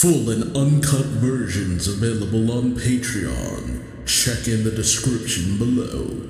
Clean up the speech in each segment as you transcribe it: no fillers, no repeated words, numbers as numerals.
Full and uncut versions available on Patreon. Check in the description below.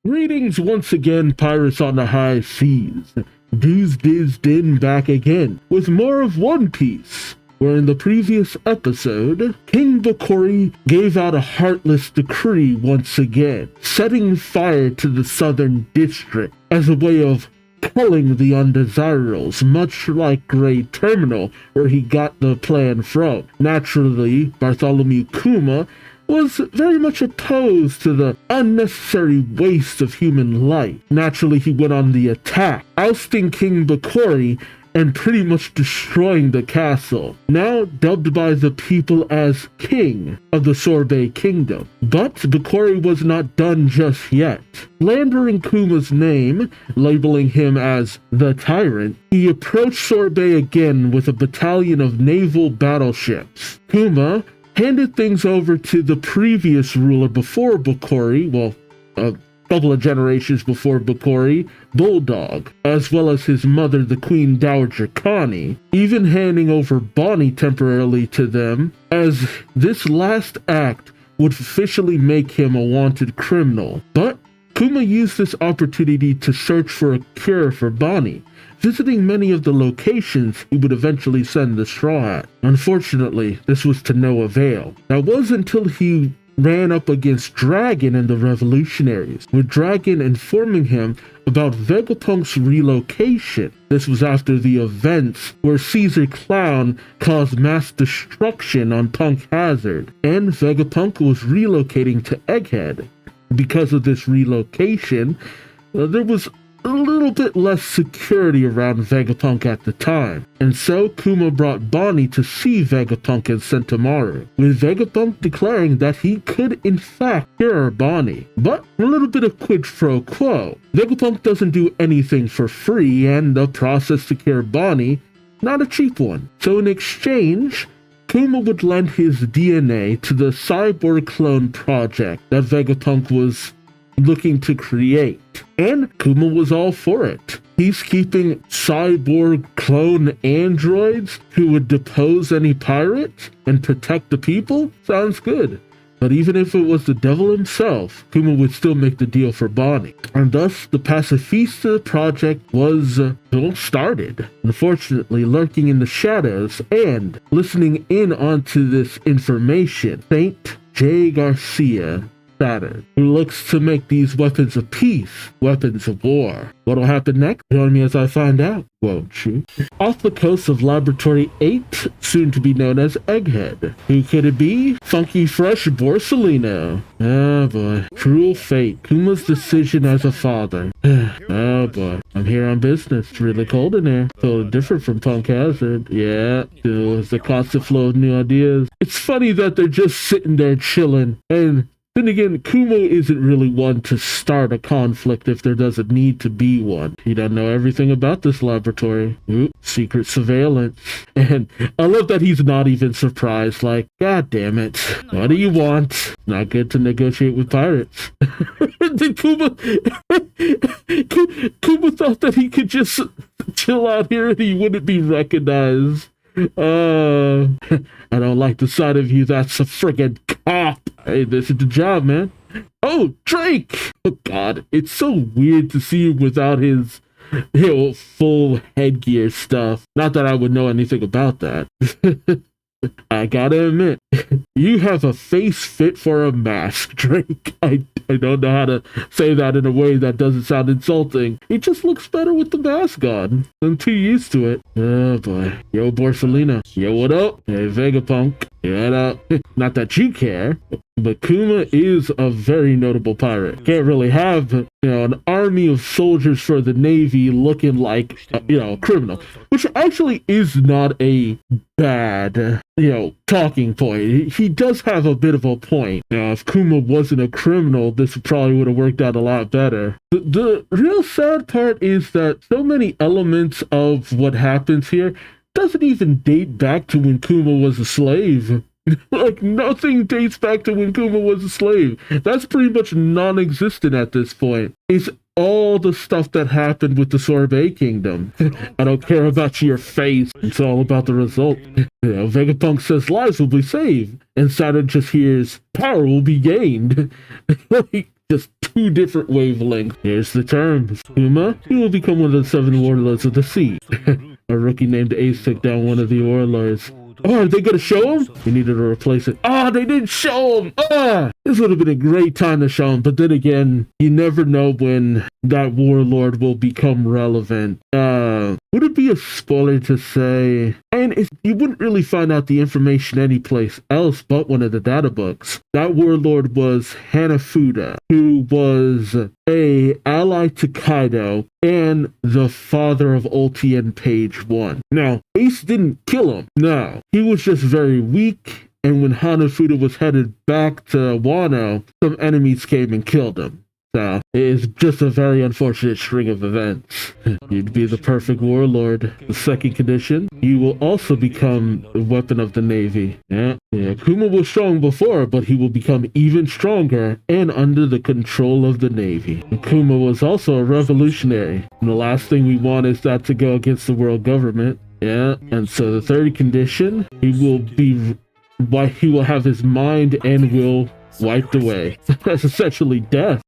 Greetings once again, pirates on the high seas. Duuz-Diz-Din back again with more of One Piece, where in the previous episode, King Bakori gave out a heartless decree once again, setting fire to the southern district as a way of killing the undesirables, much like Great Terminal, where he got the plan from. Naturally, Bartholomew Kuma was very much opposed to the unnecessary waste of human life. Naturally, he went on the attack, ousting King Bakori and pretty much destroying the castle, now dubbed by the people as King of the Sorbet Kingdom. But Bakori was not done just yet. Slandering Kuma's name, labeling him as the Tyrant, he approached Sorbet again with a battalion of naval battleships. Kuma handed things over to the previous ruler before Bakori, well, a couple of generations before Bakori, Bulldog, as well as his mother, the Queen Dowager Connie, even handing over Bonnie temporarily to them, as this last act would officially make him a wanted criminal. But Kuma used this opportunity to search for a cure for Bonnie, visiting many of the locations he would eventually send the Straw Hat. Unfortunately, this was to no avail. That was until he ran up against Dragon and the Revolutionaries, with Dragon informing him about Vegapunk's relocation. This was after the events where Caesar Clown caused mass destruction on Punk Hazard, and Vegapunk was relocating to Egghead. Because of this relocation, there was a little bit less security around Vegapunk at the time, and so Kuma brought Bonnie to see Vegapunk and Sentomaru, with Vegapunk declaring that he could in fact cure Bonnie. But a little bit of quid pro quo. Vegapunk doesn't do anything for free, and the process to cure Bonnie, not a cheap one. So in exchange, Kuma would lend his DNA to the cyborg clone project that Vegapunk was looking to create, and Kuma was all for it. He's keeping cyborg clone androids who would depose any pirate and protect the people? Sounds good. But even if it was the devil himself, Kuma would still make the deal for Bonnie. And thus, the Pacifista project was started. Unfortunately, lurking in the shadows and listening in onto this information, Saint J. Garcia, Saturn, who looks to make these weapons of peace, weapons of war. What'll happen next? Join me as I find out, won't you? Off the coast of Laboratory 8, soon to be known as Egghead. Who could it be? Funky Fresh Borsellino. Oh boy. Cruel fate. Kuma's decision as a father. Oh boy. I'm here on business. It's really cold in here. Totally different from Punk Hazard. Yeah. It's a constant flow of new ideas. It's funny that they're just sitting there chilling, and then again, Kuma isn't really one to start a conflict if there doesn't need to be one. He doesn't know everything about this laboratory. Ooh, secret surveillance. And I love that he's not even surprised, like, God damn it. What do you want? Not good to negotiate with pirates. Then Kuma thought that he could just chill out here and he wouldn't be recognized. I don't like the sight of you. That's a friggin' cop. Hey, this is the job, man. Oh, Drake! Oh, God. It's so weird to see him without his, full headgear stuff. Not that I would know anything about that. I gotta admit, you have a face fit for a mask, Drake. I don't know how to say that in a way that doesn't sound insulting. It just looks better with the mask on. I'm too used to it. Oh boy. Yo, Borsellino. Yo, what up? Hey, Vegapunk. What up? Not that you care, but Kuma is a very notable pirate. Can't really have, an army of soldiers for the Navy looking like, a criminal. Which actually is not a bad, talking point. He does have a bit of a point. Now, if Kuma wasn't a criminal, this probably would have worked out a lot better. The real sad part is that so many elements of what happens here doesn't even date back to when Kuma was a slave. Like, nothing dates back to when Kuma was a slave. That's pretty much non-existent at this point. It's all the stuff that happened with the Sorbet Kingdom. I don't care about your face. It's all about the result. Vegapunk says lives will be saved, and Saturn just hears power will be gained. Just two different wavelengths. Here's the term. Kuma, you will become one of the 7 warlords of the sea. A rookie named Ace took down one of the warlords. Oh, are they gonna show him? We needed to replace it. They didn't show him! This would have been a great time to show him, but then again, you never know when that warlord will become relevant. Would it be a spoiler to say? And you wouldn't really find out the information anyplace else but one of the data books. That warlord was Hanafuda, who was a ally to Kaido and the father of Ulti and Page 1. Now, Ace didn't kill him. No, he was just very weak, and when Hanafuda was headed back to Wano, some enemies came and killed him. So, it is just a very unfortunate string of events. You'd be the perfect warlord. The second condition, you will also become the weapon of the Navy. Yeah, Kuma was strong before, but he will become even stronger and under the control of the Navy. And Kuma was also a revolutionary. And the last thing we want is that to go against the world government. Yeah, and so the third condition, he will have his mind and will wiped away. That's essentially death.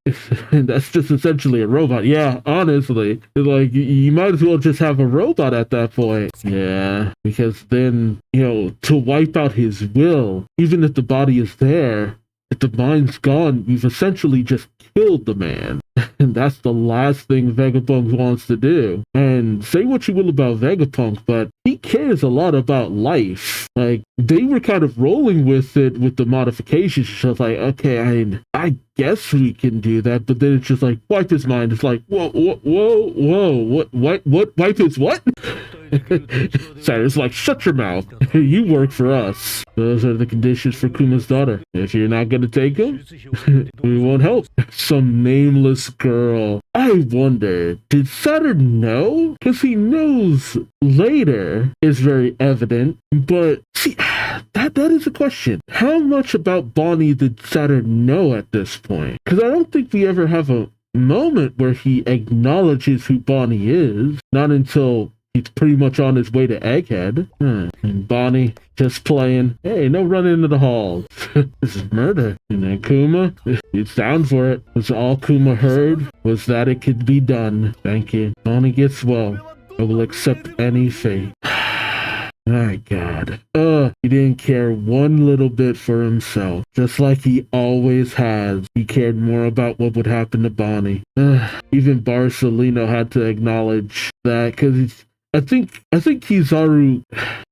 That's just essentially a robot. Yeah, honestly. Like, you might as well just have a robot at that point. Yeah, because then, to wipe out his will, even if the body is there, if the mind's gone, we've essentially just killed the man. And that's the last thing Vegapunk wants to do. And say what you will about Vegapunk, but he cares a lot about life. Like, they were kind of rolling with it with the modifications. Just like, okay, I guess we can do that. But then it's just like, wipe his mind. It's like, whoa, what, wipe his what? Sorry, it's like, shut your mouth. You work for us. Those are the conditions for Kuma's daughter. If you're not going to take him, we won't help. Some nameless girl. I wonder, did Saturn know? Because he knows later is very evident. But see, that is a question. How much about Bonnie did Saturn know at this point? Because I don't think we ever have a moment where he acknowledges who Bonnie is. Not until he's pretty much on his way to Egghead. And Bonnie just playing, hey, no running into the halls. This is murder. And then Kuma, it's down for it. Because all Kuma heard was that it could be done. Thank you. Bonnie gets well. I will accept any fate. My God. He didn't care one little bit for himself. Just like he always has. He cared more about what would happen to Bonnie. Even Barcelino had to acknowledge that, because I think Kizaru,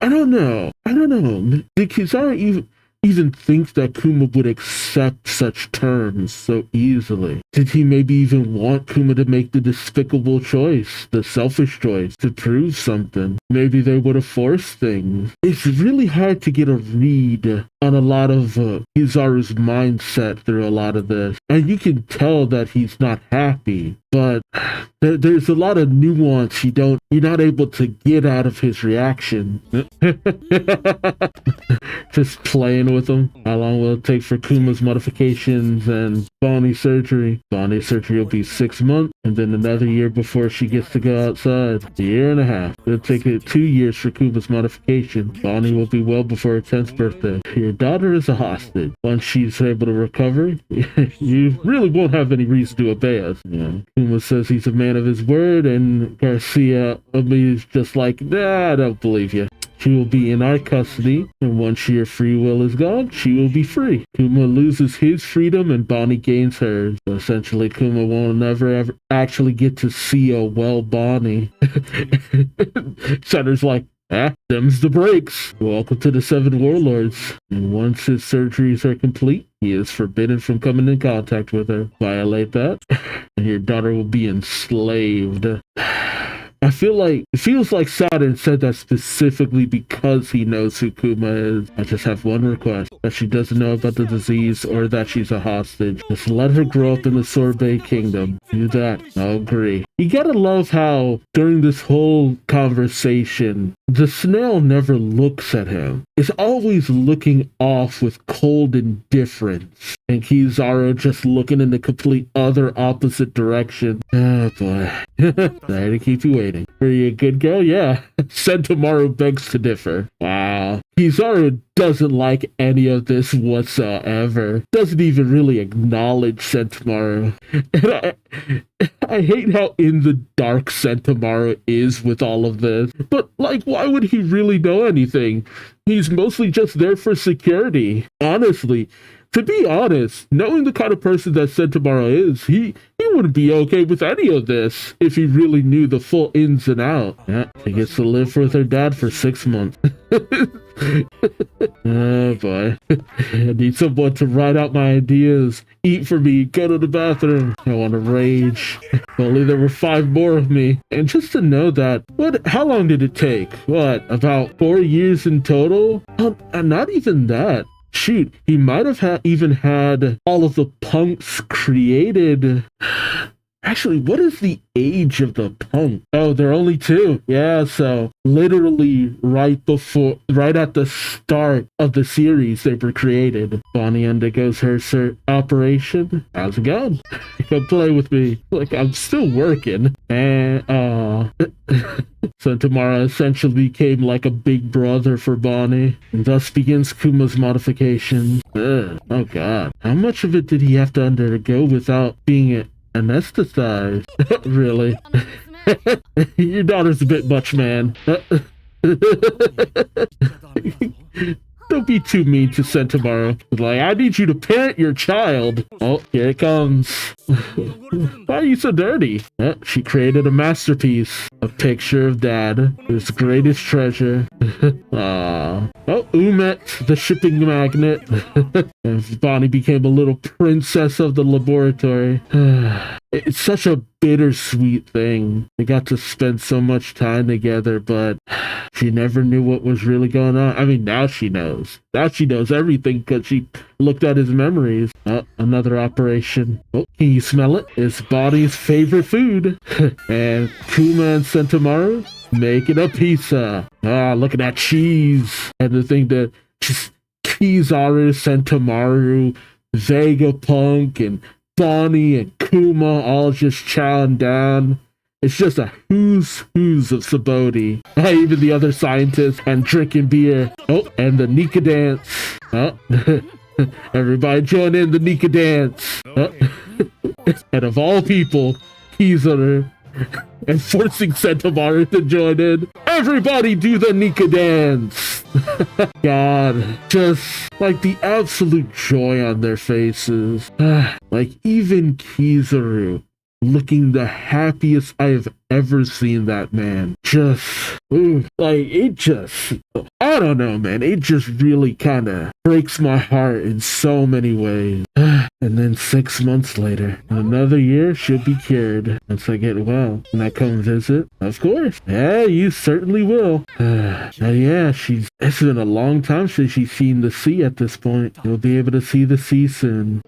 I don't know. Did Kizaru even think that Kuma would accept such terms so easily? Did he maybe even want Kuma to make the despicable choice, the selfish choice, to prove something? Maybe they would have forced things. It's really hard to get a read on a lot of Kizaru's mindset through a lot of this. And you can tell that he's not happy, but there's a lot of nuance you're not able to get out of his reaction. Just playing with him. How long will it take for Kuma's modifications and Bonnie's surgery? Bonnie's surgery will be 6 months, and then another year before she gets to go outside. A year and a half. It'll take 2 years for Kuma's modification. Bonnie will be well before her 10th birthday. Your daughter is a hostage. Once she's able to recover, you really won't have any reason to obey us. Kuma says he's a man of his word, and Garcia is just like, nah, I don't believe you. She will be in our custody, and once your free will is gone, she will be free. Kuma loses his freedom, and Bonnie gains hers. So essentially, Kuma won't ever actually get to see a well Bonnie. Center's like, them's the breaks. Welcome to the 7 warlords. And once his surgeries are complete, he is forbidden from coming in contact with her. Violate that, and your daughter will be enslaved. It feels like Saturn said that specifically because he knows who Kuma is. I just have one request, that she doesn't know about the disease or that she's a hostage. Just let her grow up in the Sorbet Kingdom. Do that. I'll agree. You gotta love how during this whole conversation, The snail never looks at him. It's always looking off with cold indifference. And Kizaru just looking in the complete other opposite direction. Oh boy. Sorry to keep you waiting. Are you a good girl? Yeah. Sentomaru begs to differ. Wow. Kizaru doesn't like any of this whatsoever. Doesn't even really acknowledge Sentomaru. And I hate how in the dark Sentomaru is with all of this. But, like, why would he really know anything? He's mostly just there for security. Honestly, to be honest, knowing the kind of person that Sentomaru is, he wouldn't be okay with any of this if he really knew the full ins and outs. Yeah, he gets to live with her dad for 6 months. Oh boy. I need someone to write out my ideas, eat for me, go to the bathroom. I want to rage. If only there were 5 more of me. And just to know that, how long did it take? What, about 4 years in total? Not even that. Shoot, he might have even had all of the punks created. Actually, what is the age of the punk? Oh, they're only 2. Yeah, so literally right at the start of the series, they were created. Bonnie undergoes her operation. How's it going? Come play with me. Like, I'm still working. And, so Tamara essentially became like a big brother for Bonnie, and thus begins Kuma's modification. Ugh, oh god. How much of it did he have to undergo without being anesthetized? Really? Your daughter's a bit much, man. Don't be too mean to Sentomaru. Like, I need you to parent your child. Oh, here it comes. Why are you so dirty? She created a masterpiece. A picture of Dad. His greatest treasure. Aww. Oh, Umet, the shipping magnet. And Bonnie became a little princess of the laboratory. It's such a bittersweet thing. They got to spend so much time together, but she never knew what was really going on. I mean, now she knows. Now she knows everything because she looked at his memories. Oh, another operation. Oh, can you smell it? It's Bonnie's favorite food. And Kuma and Sentomaru making a pizza. Ah, look at that cheese. And the thing that just Kizaru, Sentomaru, Vegapunk, and Bonnie and Kuma all just chowing down. It's just a who's of Saboti. Even the other scientists and drinking beer. Oh, and the Nika dance. Oh, everybody join in the Nika dance. Oh. And of all people, Kizaru and forcing Sentomaru to join in. Everybody do the Nika dance. God, just like the absolute joy on their faces. Like even Kizaru looking the happiest I have ever seen that man. Just, like it just, I don't know, man. It just really kind of breaks my heart in so many ways. And then 6 months later, in another year, she'll be cured. Once I get well, can I come visit? Of course. Yeah, you certainly will. Yeah, it's been a long time since she's seen the sea at this point. You'll be able to see the sea soon.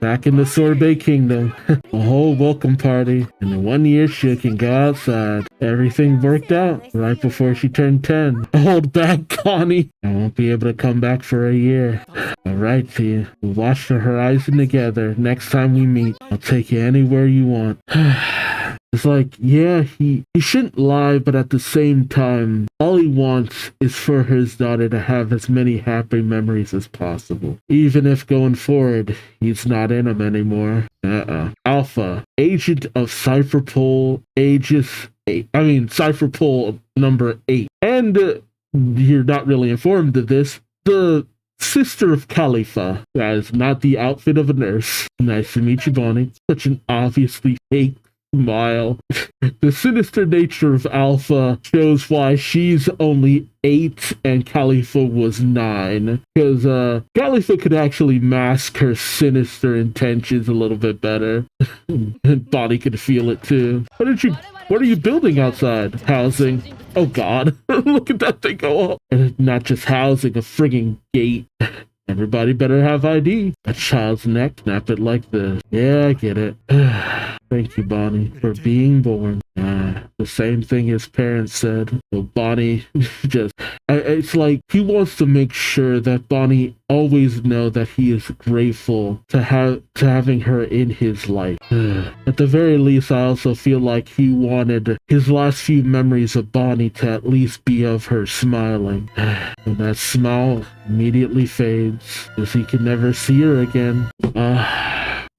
Back in the Sorbet Kingdom, a whole welcome party. And in 1 year, she can go outside. Everything worked out right before she turned 10. Hold back, Connie. I won't be able to come back for a year. All right, Tia. We'll watch the horizon together. Next time we meet, I'll take you anywhere you want. It's like, yeah, he shouldn't lie, but at the same time, all he wants is for his daughter to have as many happy memories as possible. Even if going forward, he's not in them anymore. Alpha, agent of Cypherpole, Cypherpole number 8. And you're not really informed of this, the sister of Khalifa. That is not the outfit of a nurse. Nice to meet you, Bonnie. Such an obviously fake smile. The sinister nature of Alpha shows why she's only 8 and Khalifa was 9. Because Khalifa could actually mask her sinister intentions a little bit better. And Bonnie could feel it too. What are you building outside? Housing. Oh god. Look at that thing go up. And not just housing, a frigging gate. everybody better have ID. A child's neck, snap it like this. Yeah, I get it. Thank you, Bonnie, for being born. The same thing his parents said. So Bonnie it's like he wants to make sure that Bonnie always know that he is grateful to having her in his life. At the very least, I also feel like he wanted his last few memories of Bonnie to at least be of her smiling. And that smile immediately fades as he can never see her again.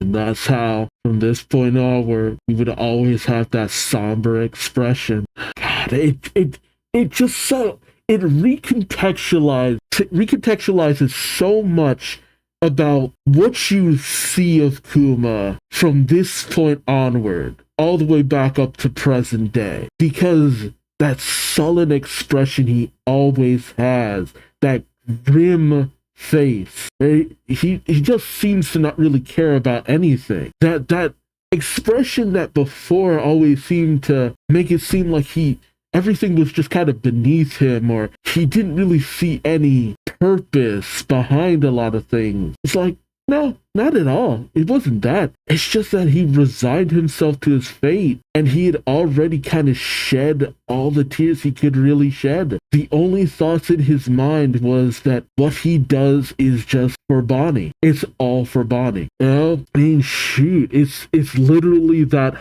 And that's how, from this point onward, we would always have that somber expression. God, it recontextualizes so much about what you see of Kuma from this point onward, all the way back up to present day. Because that sullen expression he always has, that grim face, he just seems to not really care about anything. That expression that before always seemed to make it seem like everything was just kind of beneath him, or he didn't really see any purpose behind a lot of things. It's like, no, not at all. It wasn't that. It's just that he resigned himself to his fate, and he had already kind of shed all the tears he could really shed. The only thoughts in his mind was that what he does is just for Bonnie. It's all for Bonnie. You know? I mean, shoot, it's literally that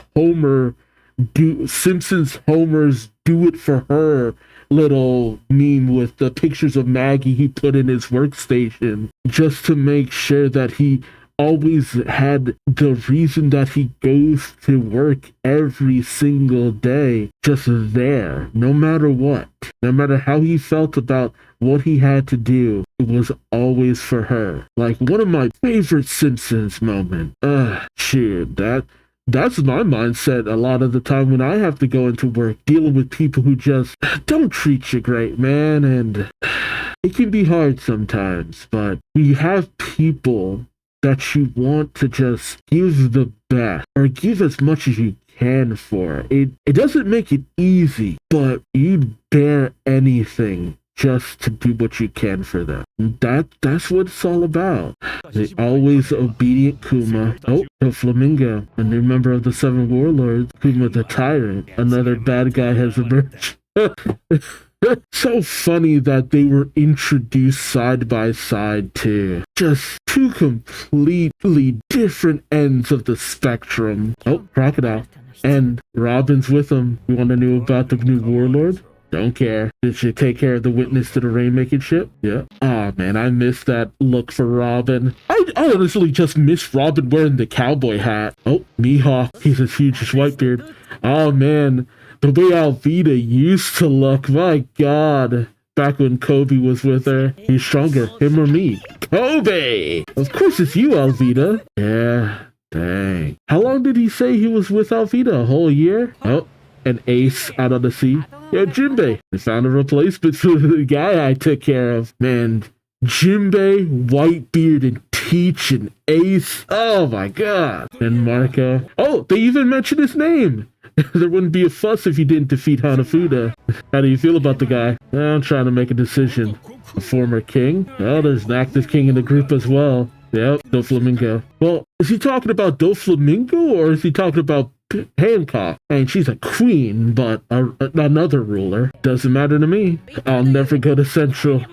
Simpsons Homer's do it for her little meme with the pictures of Maggie he put in his workstation, just to make sure that he always had the reason that he goes to work every single day just there, no matter what. No matter how he felt about what he had to do, it was always for her. Like, one of my favorite Simpsons moments. Shit, that's my mindset a lot of the time when I have to go into work, dealing with people who just don't treat you great, man. And it can be hard sometimes, but you have people that you want to just give the best, or give as much as you can for. It doesn't make it easy, but you'd bear anything just to do what you can for them. That's what it's all about. The always obedient Kuma. Oh, the Flamingo, a new member of the Seven Warlords. Kuma the Tyrant, another bad guy has emerged. So funny that they were introduced side by side too. Just two completely different ends of the spectrum. Oh, Crocodile. And Robin's with him. You want to know about the new warlord? Don't care. Did she take care of the witness to the rainmaking ship? Yeah. Oh man, I missed that look for Robin. I honestly just miss Robin wearing the cowboy hat. Oh, Mihawk. He's as huge as Whitebeard. Oh man, the way Alvida used to look. My god. Back when Kobe was with her. He's stronger. Him or me? Kobe! Of course it's you, Alvida. Yeah. Dang. How long did he say he was with Alvida? A whole year? Oh, an ace out on the sea. Yeah, Jinbei. They found a replacement for the guy I took care of. Man, Jinbei, Whitebeard, and Teach, and Ace. Oh my god. And Marco. Oh, they even mentioned his name. There wouldn't be a fuss if you didn't defeat Hanafuda. How do you feel about the guy? I'm trying to make a decision. A former king? Oh, there's an active king in the group as well. Yep, Doflamingo. Well, is he talking about Doflamingo, or is he talking about Hancock? I mean, she's a queen, but another ruler. Doesn't matter to me. I'll never go to Central.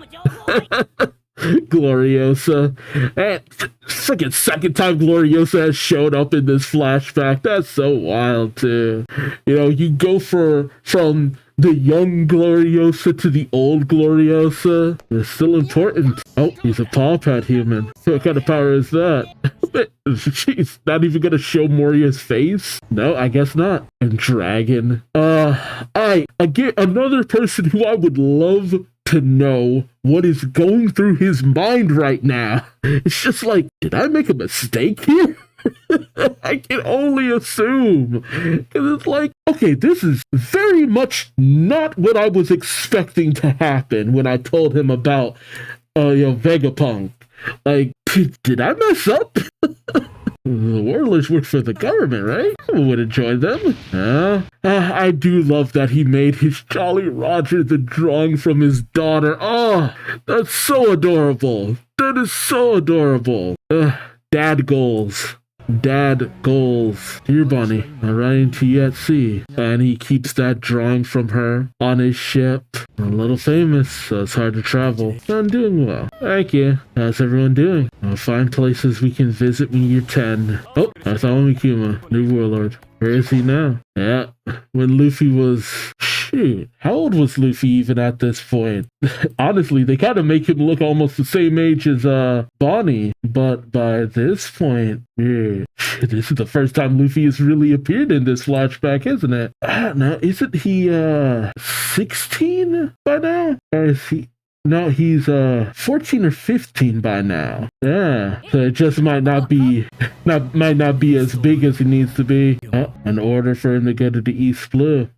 Gloriosa. And freaking second time Gloriosa has showed up in this flashback. That's so wild, too. You know, you go from the young Gloriosa to the old Gloriosa. It's still important. Oh, he's a paw pad human. What kind of power is that? She's not even gonna show Moria's face? No, I guess not. And Dragon. Again, another person who I would love to know what is going through his mind right now. It's just like, did I make a mistake here? I can only assume. Because it's like, okay, this is very much not what I was expecting to happen when I told him about Vegapunk. Like, did I mess up? The warlords work for the government, right? I wouldn't join them. I do love that he made his Jolly Roger the drawing from his daughter. Oh, that's so adorable. That is so adorable. Dad goals. Dad goals. Dear Bonnie, I'm writing to you at sea. And he keeps that drawing from her on his ship. I'm a little famous, so it's hard to travel. I'm doing well. Thank you. How's everyone doing? I'll find places we can visit when you're 10. Oh, I saw Kuma, new warlord. Where is he now? Yeah, when Luffy was... Shoot, how old was Luffy even at this point? Honestly, they kind of make him look almost the same age as Bonnie. But by this point, this is the first time Luffy has really appeared in this flashback, isn't it? Now, isn't he 16 by now? Or is he... No, he's 14 or 15 by now. Yeah, so it just might not be as big as it needs to be. Oh, an order for him to go to the East Blue.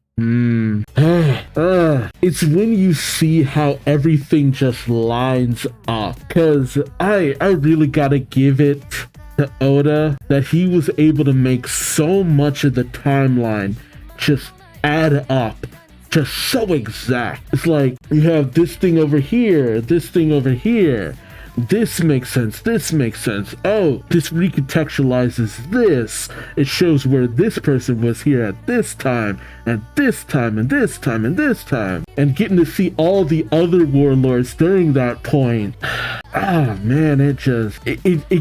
It's when you see how everything just lines up. Cause I really gotta give it to Oda that he was able to make so much of the timeline just add up. Just so exact. It's like you have this thing over here, this thing over here. This makes sense. This makes sense. Oh, this recontextualizes this. It shows where this person was here at this time, and this time, and this time, and this time. And getting to see all the other warlords during that point. Ah, man, it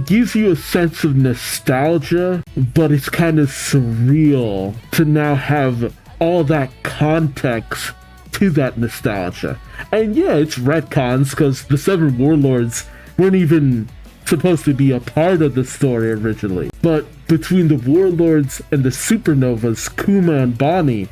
gives you a sense of nostalgia, but it's kind of surreal to now have all that context to that nostalgia. And yeah, it's retcons because the Seven Warlords weren't even supposed to be a part of the story originally. But between the Warlords and the Supernovas, Kuma and Bonnie,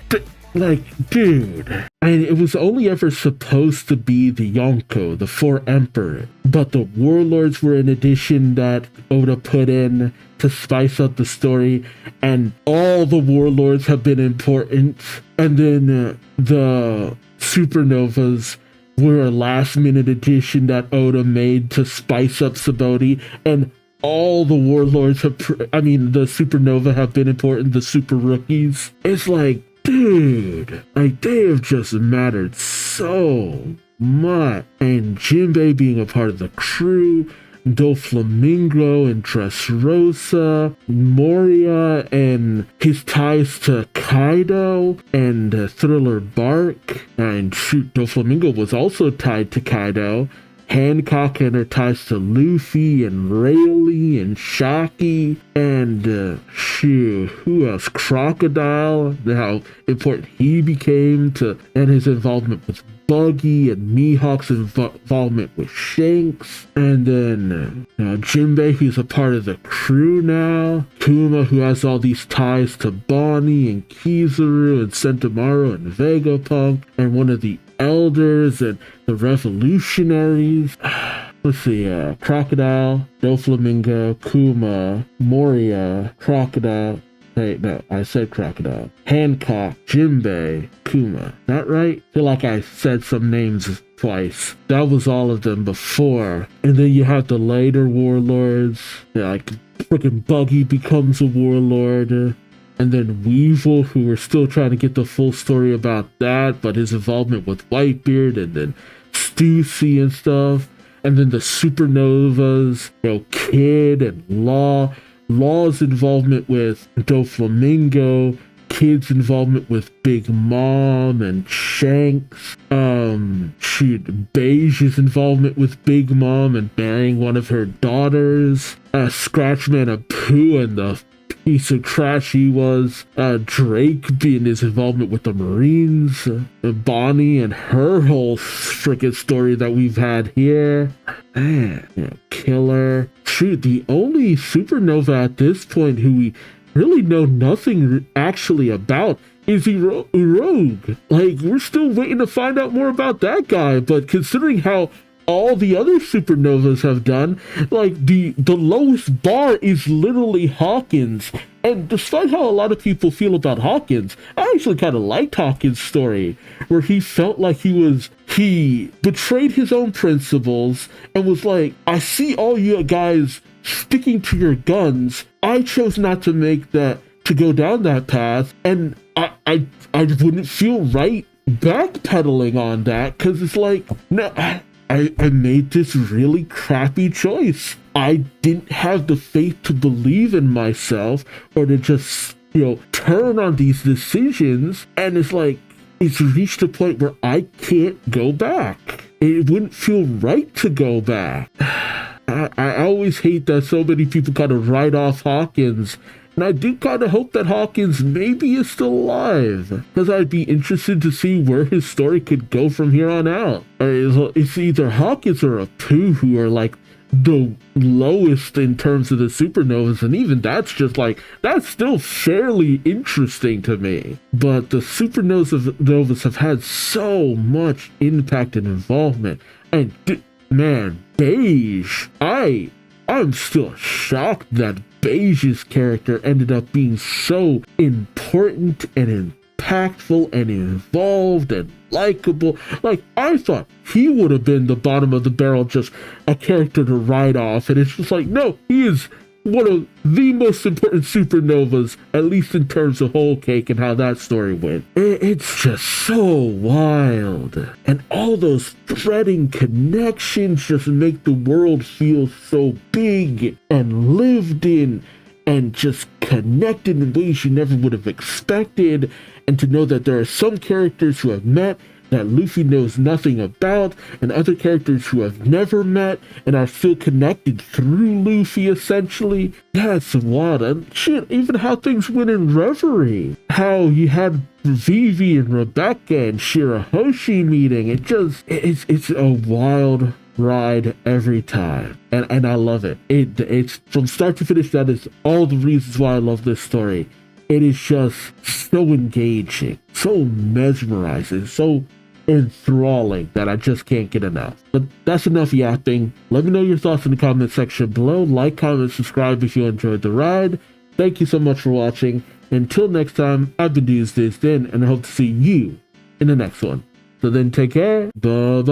dude. And it was only ever supposed to be the Yonko, the Four Emperor. But the Warlords were an addition that Oda put in to spice up the story. And all the Warlords have been important. And then the Supernovas were a last-minute addition that Oda made to spice up Sabaody. And all the Warlords have... the Supernova have been important. The Super Rookies. It's like... Dude, they have just mattered so much. And Jinbei being a part of the crew, Doflamingo and Dressrosa, Moria and his ties to Kaido and Thriller Bark. And shoot, Doflamingo was also tied to Kaido. Hancock and her ties to Luffy and Rayleigh and Shocky and who else? Crocodile, how important he became and his involvement with Buggy and Mihawk's involvement with Shanks, and then Jinbei, who's a part of the crew now, Kuma, who has all these ties to Bonnie and Kizaru and Sentomaru and Vegapunk, and one of the elders and the revolutionaries. Let's see, Crocodile, Doflamingo, Kuma, Moria, Crocodile. Hey, no, I said Crocodile. Hancock, Jinbei, Kuma. That right? I feel like I said some names twice. That was all of them before. And then you have the later warlords. Like, freaking Buggy becomes a warlord. And then Weevil, who we're still trying to get the full story about that, but his involvement with Whitebeard, and then Stussy and stuff. And then the Supernovas, Kid and Law. Law's involvement with Doflamingo, Kid's involvement with Big Mom and Shanks, Beige's involvement with Big Mom and marrying one of her daughters, Scratchman and Pooh and the piece of trash he was, Drake being his involvement with the Marines, Bonnie and her whole freaking story that we've had here. Man, Killer. Shoot, the only Supernova at this point who we really know nothing actually about is Rogue. Like, we're still waiting to find out more about that guy, but considering how all the other Supernovas have done, like, the lowest bar is literally Hawkins. And despite how a lot of people feel about Hawkins, I actually kind of liked Hawkins' story, where he felt like he betrayed his own principles and was like, I see all you guys sticking to your guns. I chose not to go down that path, and I wouldn't feel right backpedaling on that, because it's like, no, I made this really crappy choice. I didn't have the faith to believe in myself, or to just, turn on these decisions, and it's like, it's reached a point where I can't go back. It wouldn't feel right to go back. I always hate that so many people kind of write off Hawkins, and I do kind of hope that Hawkins maybe is still alive, because I'd be interested to see where his story could go from here on out. It's either Hawkins or Apu who are like the lowest in terms of the supernovas, and even that's still fairly interesting to me. But the supernovas have had so much impact and involvement, and man, Beige, I'm still shocked that Beige's character ended up being so important and impactful and involved and likable. Like, I thought he would have been the bottom of the barrel, just a character to write off, and it's just like, no, he is one of the most important supernovas, at least in terms of Whole Cake and how that story went. It's just so wild, and all those threading connections just make the world feel so big and lived in and just connected in ways you never would have expected. And to know that there are some characters who have met that Luffy knows nothing about, and other characters who have never met and are still connected through Luffy, essentially. Yeah, it's wild. And shit, even how things went in Reverie. How you had Vivi and Rebecca and Shirahoshi meeting. It's a wild ride every time, and I love it. It's from start to finish. That is all the reasons why I love this story. It is just so engaging, so mesmerizing, so enthralling that I just can't get enough. But that's enough yapping. Let me know your thoughts in the comment section below. Like, comment, subscribe if you enjoyed the ride. Thank you so much for watching. Until next time, I've been Duuz-Diz-Din, and I hope to see you in the next one. So then, take care. Bye-bye.